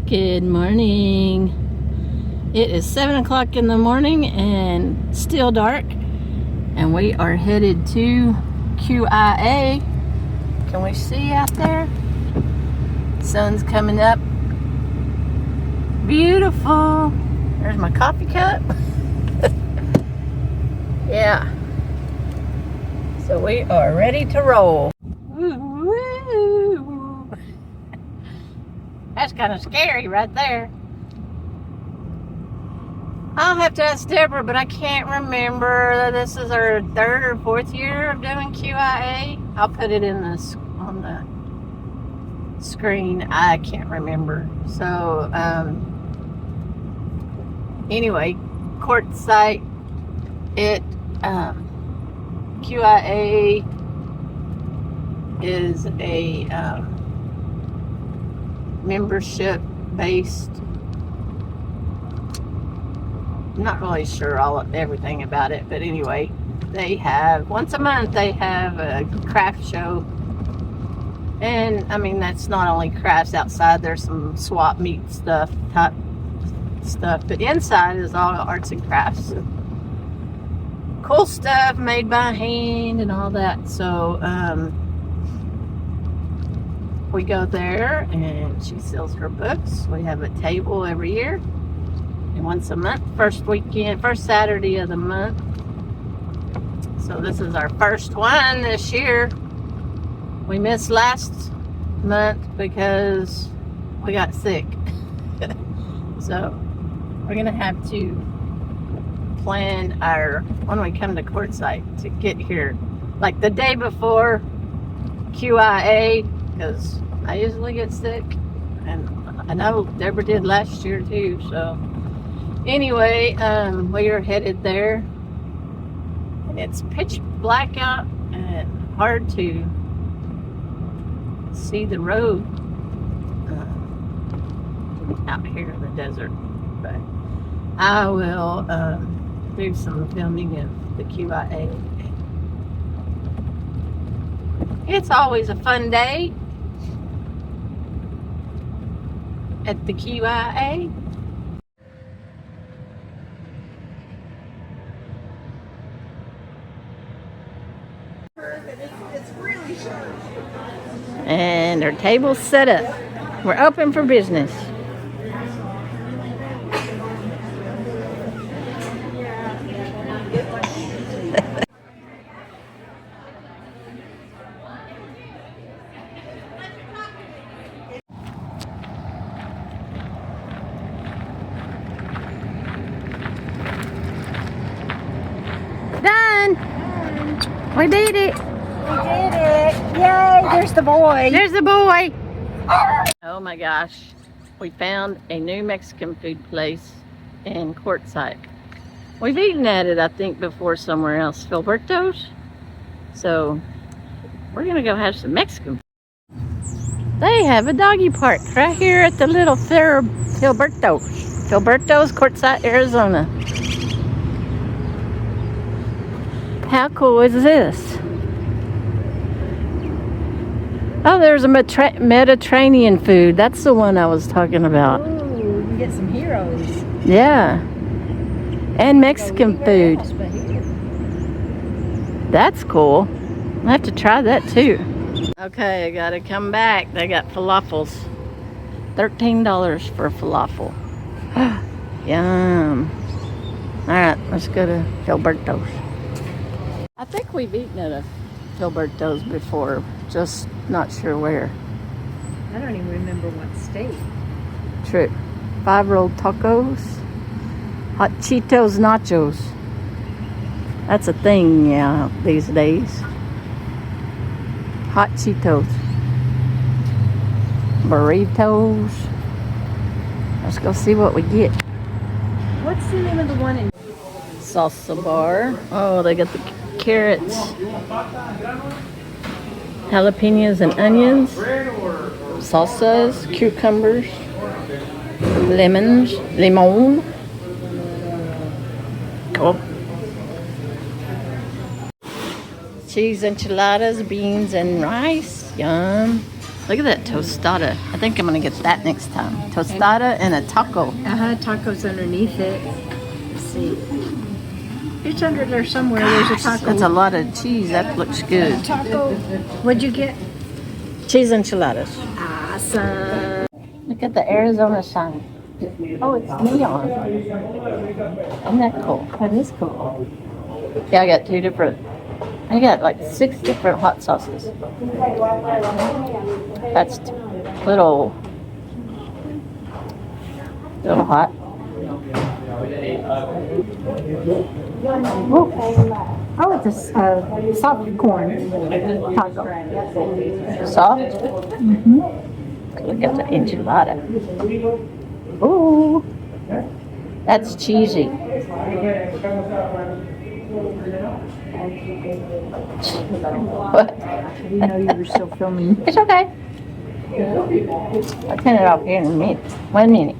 Good morning. It is 7 o'clock in the morning and still dark, and we are headed to QIA. Can we see out there? Sun's coming up. Beautiful. There's my coffee cup. Yeah. So we are ready to roll. Woo-woo. That's kind of scary right there. I'll have to ask Debra, but I can't remember. This is our 3rd or 4th year of doing QIA. I'll put it in this on the screen. I can't remember. So anyway, Quartzsite. QIA is a membership based. I'm not really sure everything about it, but anyway, they have once a month they have a craft show, and I mean that's not only crafts outside. There's some swap meet type stuff, but inside is all arts and crafts. Cool stuff made by hand and all that. So we go there and she sells her books. We have a table every year, and once a month, first Saturday of the month. So this is our first one this year. We missed last month because we got sick. So we're gonna have to plan when we come to Quartzsite to get here like the day before QIA, because I usually get sick, and I know Debra did last year too. So anyway, we are headed there, and it's pitch black out and hard to see the road out here in the desert, but I will do some filming of the QIA. It's always a fun day at the QIA. And our table's set up. We're open for business. Done. We did it. We did it. Yay, there's the boy. There's the boy. Oh my gosh. We found a new Mexican food place in Quartzsite. We've eaten at it, I think, before somewhere else. Filiberto's. So we're going to go have some Mexican food. They have a doggy park right here at the little Filiberto's. Filiberto's, Quartzsite, Arizona. How cool is this? Oh, there's a Mediterranean food. That's the one I was talking about. Ooh, you can get some heroes. Yeah. And Mexican food. That's cool. I have to try that too. Okay, I gotta come back. They got falafels. $13 for a falafel. Yum. Alright, let's go to Filiberto's. I think we've eaten at a Filiberto's before, just not sure where. I don't even remember what state. True. 5-rolled tacos. Hot Cheetos nachos. That's a thing, yeah, these days. Hot Cheetos. Burritos. Let's go see what we get. What's the name of the one in Salsa bar. Oh, they got the carrots, jalapenos and onions, salsas, cucumbers, lemon. Oh. Cheese enchiladas, beans and rice. Yum. Look at that tostada. I think I'm gonna get that next time. Tostada and a taco. Tacos underneath it. Let's see. It's under there somewhere. There's a taco. That's a lot of cheese. That looks good. Taco. What'd you get? Cheese enchiladas. Awesome. Look at the Arizona sign. Oh, it's neon. Isn't that cool? That is cool. Yeah, I got 2 different. I got like 6 different hot sauces. That's little hot. Oh, it's a soft corn taco. Soft? Mm-hmm. Look at the enchilada. Ooh, that's cheesy. What? I didn't know you were still filming. It's okay. I'll turn it off here in a minute. 1 minute.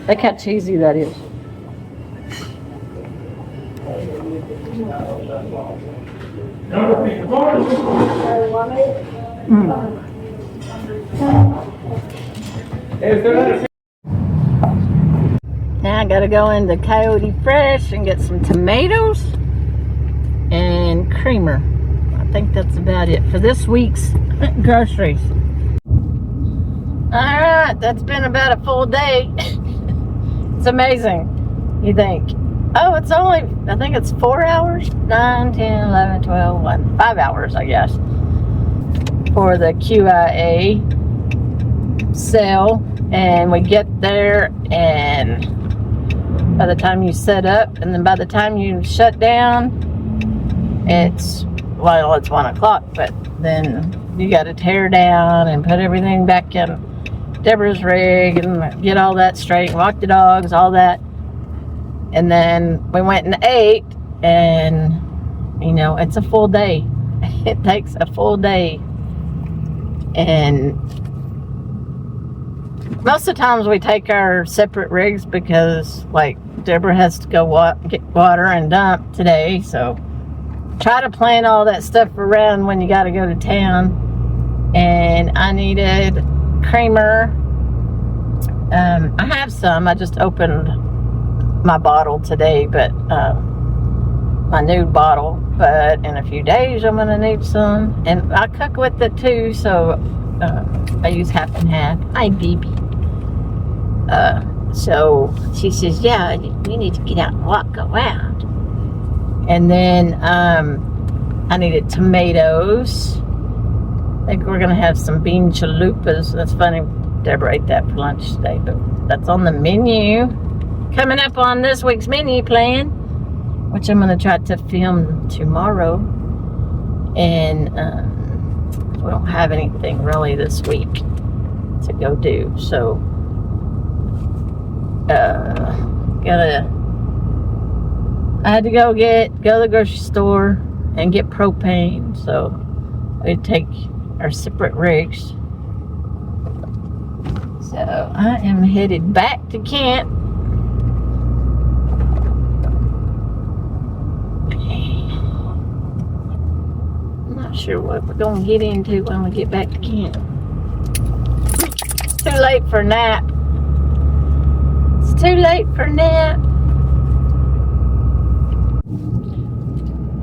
Look how cheesy that is. Now I gotta go into Coyote Fresh and get some tomatoes and creamer. I think that's about it for this week's groceries. Alright, that's been about a full day. It's amazing. You think, oh, it's only, I think it's 4 hours? 9, 10, 11, 12, 1, 5 hours, I guess, for the QIA sale. And we get there, and by the time you set up, and then by the time you shut down, it's 1 o'clock, but then you got to tear down and put everything back in Debra's rig and get all that straight, walk the dogs, all that. And then we went and ate, and you know, it's a full day. It takes a full day. And most of the times we take our separate rigs because, like, Debra has to go get water and dump today, so try to plan all that stuff around when you got to go to town. And I needed creamer. I have some. I just opened my bottle today, but my new bottle. But in a few days, I'm gonna need some, and I cook with it too. So I use half and half. Hi, baby. So she says, yeah, we need to get out and walk around. And then I needed tomatoes. I think we're gonna have some bean chalupas. That's funny, Debra ate that for lunch today, but that's on the menu. Coming up on this week's menu plan, which I'm gonna try to film tomorrow. And we don't have anything really this week to go do, so I had to go to the grocery store and get propane, so we take our separate rigs. So I am headed back to camp. I'm not sure what we're going to get into when we get back to camp. It's too late for a nap. It's too late for a nap.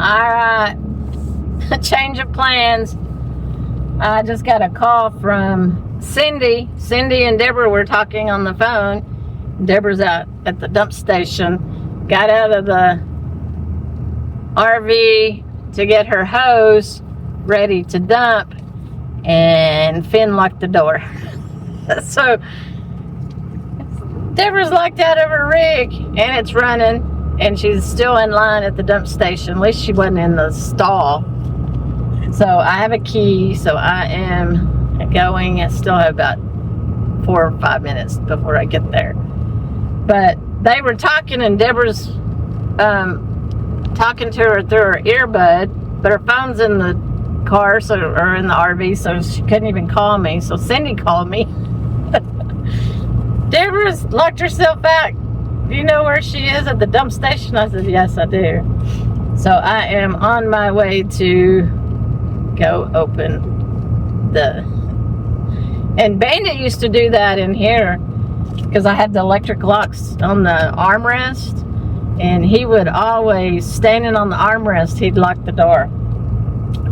Alright, a change of plans. I just got a call from Cindy. Cindy and Debra were talking on the phone. Debra's out at the dump station. Got out of the RV to get her hose ready to dump, and Finn locked the door. So Debra's locked out of her rig, and it's running, and she's still in line at the dump station. At least she wasn't in the stall. So I have a key, so I am going. I still have about 4 or 5 minutes before I get there. But they were talking, and Debra's talking to her through her earbud, but her phone's in the car, or in the RV, so she couldn't even call me. So Cindy called me. Debra's locked herself out. Do you know where she is? At the dump station? I said, yes, I do. So I am on my way to go open the And Bandit used to do that in here because I had the electric locks on the armrest, and he would always, standing on the armrest, he'd lock the door.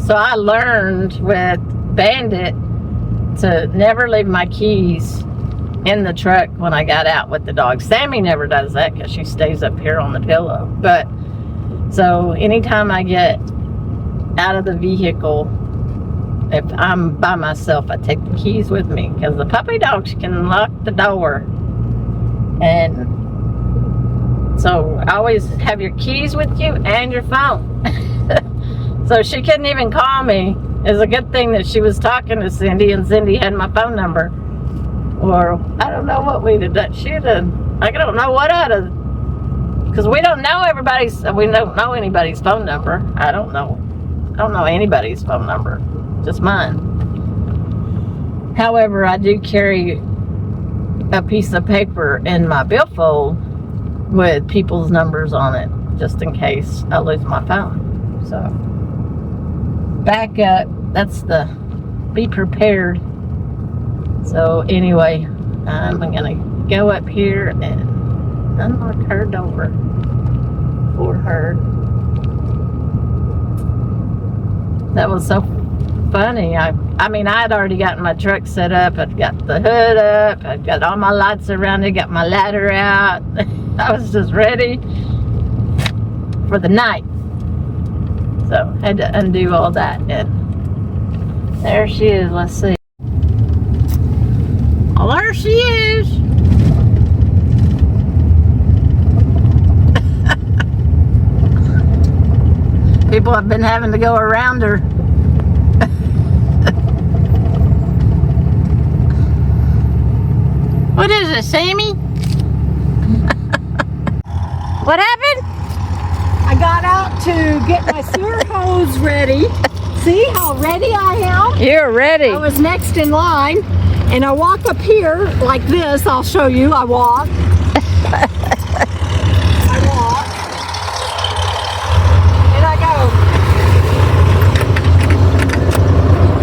So I learned with Bandit to never leave my keys in the truck when I got out with the dog. Sammy never does that because she stays up here on the pillow. But so anytime I get out of the vehicle, if I'm by myself, I take the keys with me because the puppy dogs can lock the door. And so always have your keys with you and your phone. So she couldn't even call me. It's a good thing that she was talking to Cindy, and Cindy had my phone number. Or I don't know what we'd have done. She'd have, I don't know what I'd have, because we don't know anybody's phone number. I don't know anybody's phone number, just mine. However, I do carry a piece of paper in my billfold with people's numbers on it, just in case I lose my phone. So, back up. That's the be prepared. So anyway, I'm gonna go up here and unlock her door for her. That was so funny. I mean, I had already gotten my truck set up. I'd got the hood up. I'd got all my lights around it. Got my ladder out. I was just ready for the night. So I had to undo all that. And there she is. Let's see. Well, there she is. People have been having to go around her. What is it, Sammy? What happened? I got out to get my sewer hose ready. See how ready I am? You're ready. I was next in line, and I walk up here like this. I'll show you. I walk. I walk. And I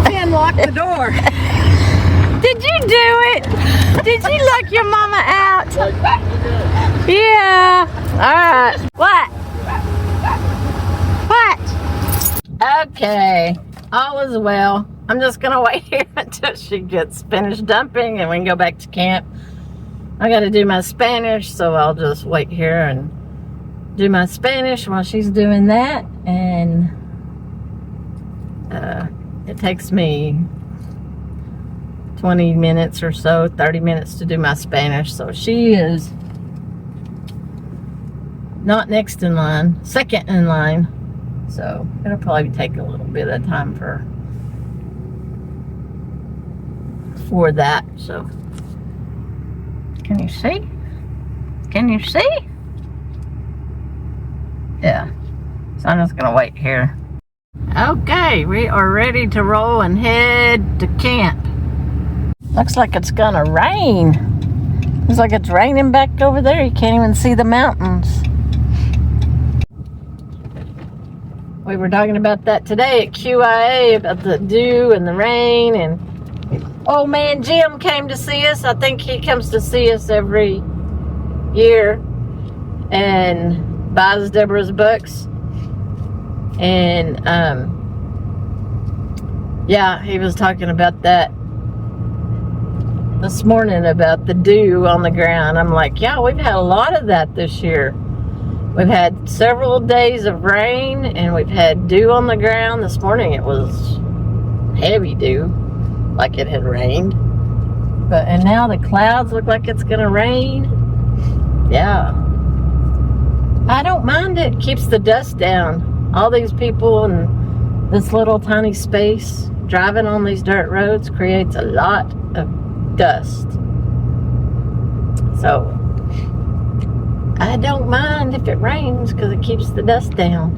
go. And lock the door. Did you do it? Did you lock your mama out? Yeah. All right. What? What? Okay. All is well. I'm just going to wait here until she gets finished dumping and we can go back to camp. I got to do my Spanish, so I'll just wait here and do my Spanish while she's doing that. And it takes me 20 minutes or so, 30 minutes to do my Spanish. So she is not next in line, second in line. So it'll probably take a little bit of time for that. So can you see? Can you see? Yeah. So I'm just gonna wait here. Okay, we are ready to roll and head to camp. Looks like it's gonna rain. Looks like it's raining back over there. You can't even see the mountains. We were talking about that today at QIA, about the dew and the rain, and old man Jim came to see us. I think he comes to see us every year and buys Debra's books. And yeah, he was talking about that this morning, about the dew on the ground. I'm like, yeah, we've had a lot of that this year. We've had several days of rain and we've had dew on the ground. This morning it was heavy dew, like it had rained. And now the clouds look like it's gonna rain. Yeah. I don't mind it. Keeps the dust down. All these people in this little tiny space driving on these dirt roads creates a lot of dust. So I don't mind if it rains because it keeps the dust down.